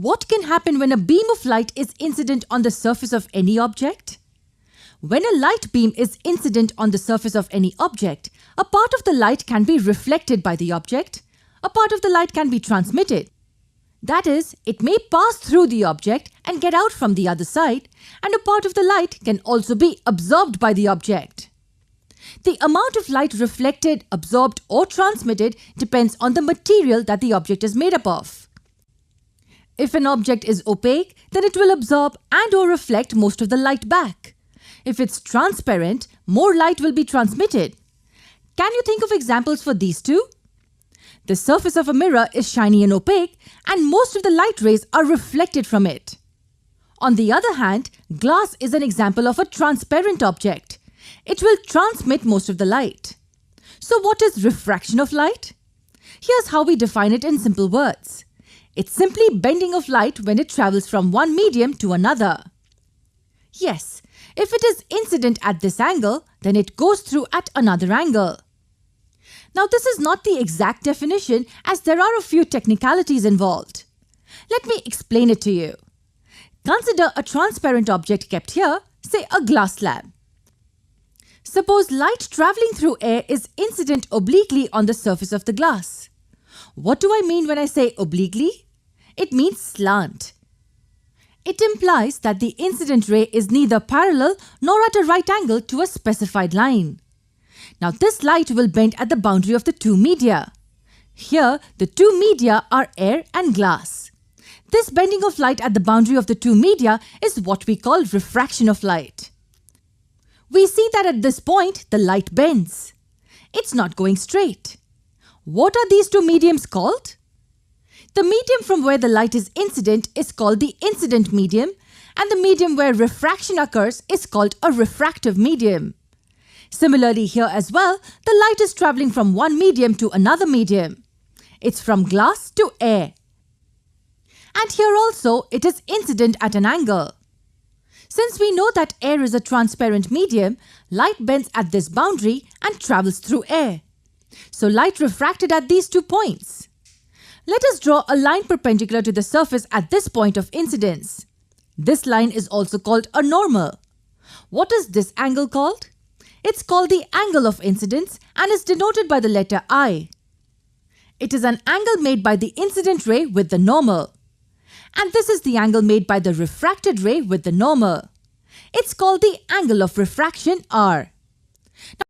What can happen when a beam of light is incident on the surface of any object? When a light beam is incident on the surface of any object, a part of the light can be reflected by the object, a part of the light can be transmitted. That is, it may pass through the object and get out from the other side, and a part of the light can also be absorbed by the object. The amount of light reflected, absorbed or transmitted depends on the material that the object is made up of. If an object is opaque, then it will absorb and or reflect most of the light back. If it's transparent, more light will be transmitted. Can you think of examples for these two? The surface of a mirror is shiny and opaque, and most of the light rays are reflected from it. On the other hand, glass is an example of a transparent object. It will transmit most of the light. So what is refraction of light? Here's how we define it in simple words. It's simply bending of light when it travels from one medium to another. Yes, if it is incident at this angle, then it goes through at another angle. Now this is not the exact definition, as there are a few technicalities involved. Let me explain it to you. Consider a transparent object kept here, say a glass slab. Suppose light traveling through air is incident obliquely on the surface of the glass. What do I mean when I say obliquely? It means slant. It implies that the incident ray is neither parallel nor at a right angle to a specified line. Now this light will bend at the boundary of the two media. Here, the two media are air and glass. This bending of light at the boundary of the two media is what we call refraction of light. We see that at this point, the light bends. It's not going straight. What are these two mediums called? The medium from where the light is incident is called the incident medium, and the medium where refraction occurs is called a refractive medium. Similarly here as well, the light is traveling from one medium to another medium. It's from glass to air. And here also it is incident at an angle. Since we know that air is a transparent medium, light bends at this boundary and travels through air. So light refracted at these 2 points. Let us draw a line perpendicular to the surface at this point of incidence. This line is also called a normal. What is this angle called? It's called the angle of incidence and is denoted by the letter I. It is an angle made by the incident ray with the normal. And this is the angle made by the refracted ray with the normal. It's called the angle of refraction R.